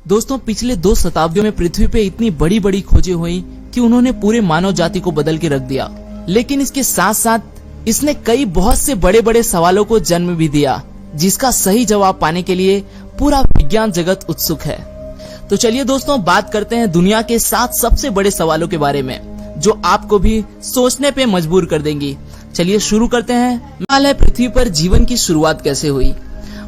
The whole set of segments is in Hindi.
दोस्तों, पिछले 2 शताब्दियों में पृथ्वी पे इतनी बड़ी बड़ी खोजें हुई कि उन्होंने पूरे मानव जाति को बदल के रख दिया। लेकिन इसके साथ साथ इसने कई बहुत से बड़े बड़े सवालों को जन्म भी दिया, जिसका सही जवाब पाने के लिए पूरा विज्ञान जगत उत्सुक है। तो चलिए दोस्तों, बात करते हैं दुनिया के 7 सबसे बड़े सवालों के बारे में, जो आपको भी सोचने पे मजबूर कर देंगी। चलिए शुरू करते हैं। सवाल है, पृथ्वी पर जीवन की शुरुआत कैसे हुई?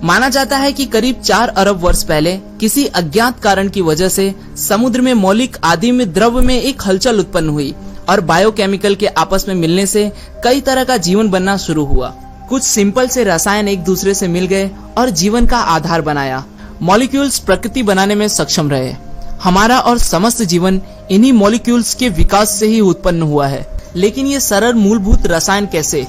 माना जाता है कि करीब 4 अरब वर्ष पहले किसी अज्ञात कारण की वजह से समुद्र में मौलिक आदिम द्रव्य में एक हलचल उत्पन्न हुई और बायोकेमिकल के आपस में मिलने से कई तरह का जीवन बनना शुरू हुआ। कुछ सिंपल से रसायन एक दूसरे से मिल गए और जीवन का आधार बनाया। मॉलिक्यूल्स प्रकृति बनाने में सक्षम रहे। हमारा और समस्त जीवन इन्हीं मॉलिक्यूल्स के विकास से ही उत्पन्न हुआ है। लेकिन ये सरल मूलभूत रसायन कैसे,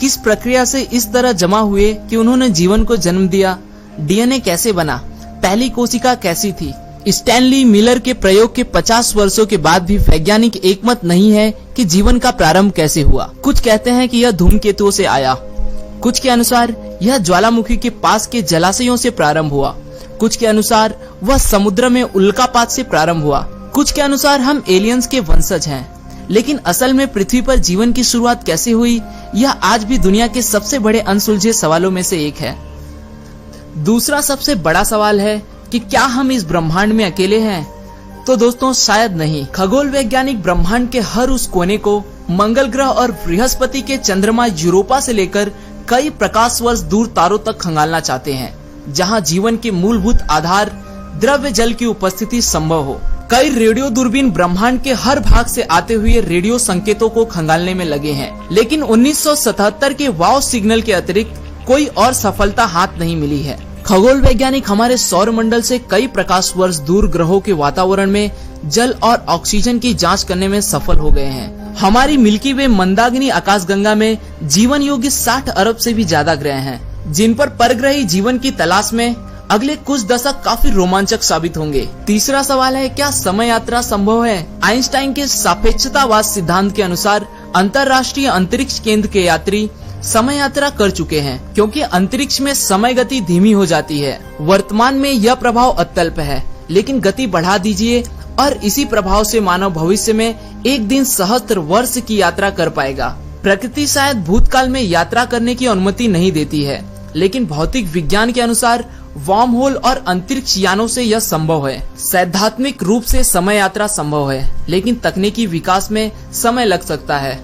किस प्रक्रिया से इस तरह जमा हुए कि उन्होंने जीवन को जन्म दिया? डीएनए कैसे बना? पहली कोशिका कैसी थी? स्टैनली मिलर के प्रयोग के 50 वर्षों के बाद भी वैज्ञानिक एकमत नहीं है कि जीवन का प्रारंभ कैसे हुआ। कुछ कहते हैं कि यह धूमकेतुओं से आया, कुछ के अनुसार यह ज्वालामुखी के पास के जलाशयों से प्रारंभ हुआ, कुछ के अनुसार वह समुद्र में उल्कापात से प्रारंभ हुआ, कुछ के अनुसार हम एलियंस के वंशज हैं। लेकिन असल में पृथ्वी पर जीवन की शुरुआत कैसे हुई, यह आज भी दुनिया के सबसे बड़े अनसुलझे सवालों में से एक है। दूसरा सबसे बड़ा सवाल है कि क्या हम इस ब्रह्मांड में अकेले हैं? तो दोस्तों, शायद नहीं। खगोल वैज्ञानिक ब्रह्मांड के हर उस कोने को, मंगल ग्रह और बृहस्पति के चंद्रमा यूरोपा से लेकर कई प्रकाश वर्ष दूर तारों तक खंगालना चाहते हैं, जहां जीवन के मूलभूत आधार द्रव्य जल की उपस्थिति संभव हो। कई रेडियो दूरबीन ब्रह्मांड के हर भाग से आते हुए रेडियो संकेतों को खंगालने में लगे हैं, लेकिन 1977 के वाव सिग्नल के अतिरिक्त कोई और सफलता हाथ नहीं मिली है। खगोल वैज्ञानिक हमारे सौर मंडल से कई प्रकाश वर्ष दूर ग्रहों के वातावरण में जल और ऑक्सीजन की जांच करने में सफल हो गए हैं। हमारी मिल्की वे मंदाकिनी आकाशगंगा में जीवन योग्य 60 अरब से भी ज्यादा ग्रह हैं, जिन पर परग्रही जीवन की तलाश में अगले कुछ दशक काफी रोमांचक साबित होंगे। तीसरा सवाल है, क्या समय यात्रा संभव है? आइंस्टाइन के सापेक्षतावाद सिद्धांत के अनुसार अंतरराष्ट्रीय अंतरिक्ष केंद्र के यात्री समय यात्रा कर चुके हैं, क्योंकि अंतरिक्ष में समय गति धीमी हो जाती है। वर्तमान में यह प्रभाव अत्यल्प है, लेकिन गति बढ़ा दीजिए और इसी प्रभाव से मानव भविष्य में एक दिन सहस्त्र वर्ष की यात्रा कर पाएगा। प्रकृति शायद भूतकाल में यात्रा करने की अनुमति नहीं देती है, लेकिन भौतिक विज्ञान के अनुसार वार्म होल और अंतरिक्ष यानों से यह संभव है। सैद्धांतिक रूप से समय यात्रा संभव है, लेकिन तकनीकी विकास में समय लग सकता है।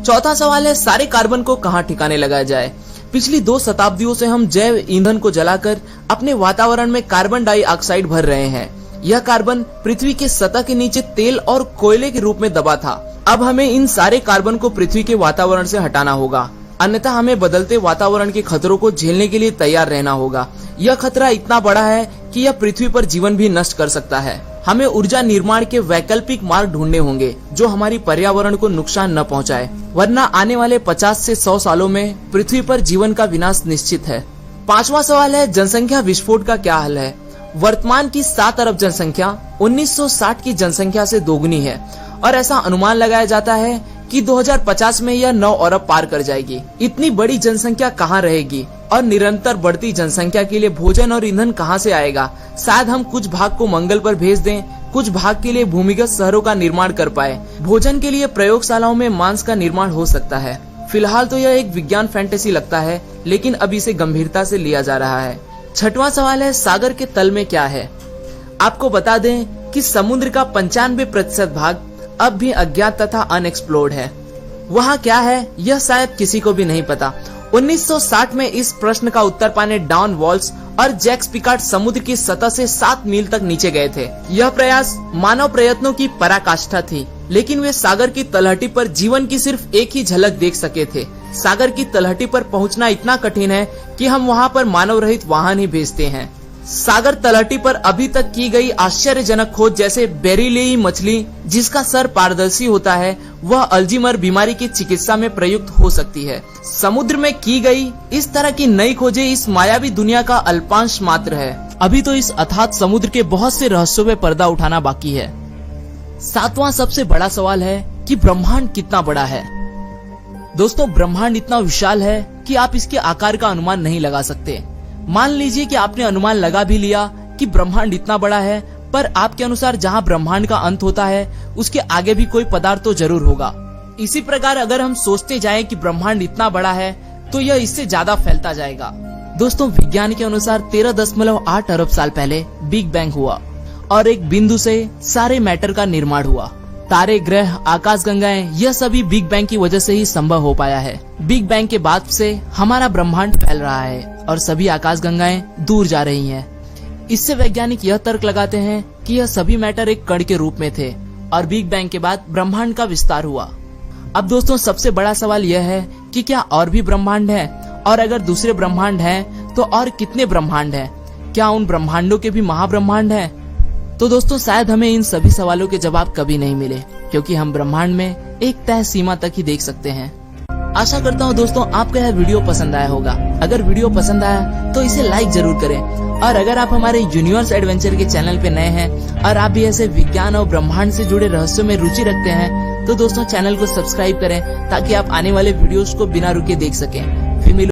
चौथा सवाल है, सारे कार्बन को कहाँ ठिकाने लगाया जाए? पिछली 2 शताब्दियों से हम जैव ईंधन को जलाकर अपने वातावरण में कार्बन डाइऑक्साइड भर रहे हैं। यह कार्बन पृथ्वी के सतह के नीचे तेल और कोयले के रूप में दबा था। अब हमें इन सारे कार्बन को पृथ्वी के वातावरण से हटाना होगा, अन्यथा हमें बदलते वातावरण के खतरों को झेलने के लिए तैयार रहना होगा। यह खतरा इतना बड़ा है कि यह पृथ्वी पर जीवन भी नष्ट कर सकता है। हमें ऊर्जा निर्माण के वैकल्पिक मार्ग ढूंढने होंगे, जो हमारी पर्यावरण को नुकसान न पहुंचाए, वरना आने वाले 50 से 100 सालों में पृथ्वी पर जीवन का विनाश निश्चित है। 5वां सवाल है, जनसंख्या विस्फोट का क्या हल है? वर्तमान की 7 अरब जनसंख्या 1960 की जनसंख्या से दोगुनी है और ऐसा अनुमान लगाया जाता है कि 2050 में यह 9 अरब पार कर जाएगी। इतनी बड़ी जनसंख्या कहाँ रहेगी और निरंतर बढ़ती जनसंख्या के लिए भोजन और ईंधन कहाँ से आएगा? शायद हम कुछ भाग को मंगल पर भेज दें, कुछ भाग के लिए भूमिगत शहरों का निर्माण कर पाए। भोजन के लिए प्रयोगशालाओं में मांस का निर्माण हो सकता है। फिलहाल तो यह एक विज्ञान फैंटेसी लगता है, लेकिन अब इसे गंभीरता से लिया जा रहा है। 6वां सवाल है, सागर के तल में क्या है? आपको बता दें कि समुद्र का 95% भाग अब भी अज्ञात तथा अनएक्सप्लोर्ड है। वहाँ क्या है, यह शायद किसी को भी नहीं पता। 1960 में इस प्रश्न का उत्तर पाने डॉन वॉल्स और जैक्स पिकार्ड समुद्र की सतह से 7 मील तक नीचे गए थे। यह प्रयास मानव प्रयत्नों की पराकाष्ठा थी, लेकिन वे सागर की तलहटी पर जीवन की सिर्फ एक ही झलक देख सके थे। सागर की तलहटी पर पहुंचना इतना कठिन है कि हम वहां पर मानव रहित वाहन ही भेजते हैं। सागर तलहटी पर अभी तक की गई आश्चर्यजनक खोज, जैसे बेरिलियम मछली जिसका सर पारदर्शी होता है, वह अल्जीमर बीमारी की चिकित्सा में प्रयुक्त हो सकती है। समुद्र में की गई इस तरह की नई खोजें इस मायावी दुनिया का अल्पांश मात्र है। अभी तो इस अथात समुद्र के बहुत से रहस्यों पे पर्दा उठाना बाकी है। 7वां सबसे बड़ा सवाल है कि ब्रह्मांड कितना बड़ा है? दोस्तों, ब्रह्मांड इतना विशाल है कि आप इसके आकार का अनुमान नहीं लगा सकते। मान लीजिए कि आपने अनुमान लगा भी लिया कि ब्रह्मांड इतना बड़ा है, पर आपके अनुसार जहाँ ब्रह्मांड का अंत होता है उसके आगे भी कोई पदार्थ तो जरूर होगा। इसी प्रकार अगर हम सोचते जाएं कि ब्रह्मांड इतना बड़ा है तो यह इससे ज्यादा फैलता जाएगा। दोस्तों, विज्ञान के अनुसार 13.8 अरब साल पहले बिग बैंग हुआ और एक बिंदु से सारे मैटर का निर्माण हुआ। तारे, ग्रह, आकाशगंगाएं, यह सभी बिग बैंग की वजह से ही संभव हो पाया है। बिग बैंग के बाद से हमारा ब्रह्मांड फैल रहा है और सभी आकाशगंगाएं दूर जा रही हैं। इससे वैज्ञानिक यह तर्क लगाते हैं कि यह सभी मैटर एक कण के रूप में थे और बिग बैंग के बाद ब्रह्मांड का विस्तार हुआ। अब दोस्तों, सबसे बड़ा सवाल यह है कि क्या और भी ब्रह्मांड है, और अगर दूसरे ब्रह्मांड हैं तो और कितने ब्रह्मांड हैं? क्या उन ब्रह्मांडों के भी महाब्रह्मांड हैं? तो दोस्तों, शायद हमें इन सभी सवालों के जवाब कभी नहीं मिले, क्योंकि हम ब्रह्मांड में एक तय सीमा तक ही देख सकते हैं। आशा करता हूँ दोस्तों आपको यह वीडियो पसंद आया होगा। अगर वीडियो पसंद आया तो इसे लाइक जरूर करें, और अगर आप हमारे यूनिवर्स एडवेंचर के चैनल पे नए हैं और आप भी ऐसे विज्ञान और ब्रह्मांड से जुड़े रहस्यों में रुचि रखते हैं तो दोस्तों चैनल को सब्सक्राइब करें ताकि आप आने वाले वीडियोस को बिना रुके देख सकें। फिर मिलो।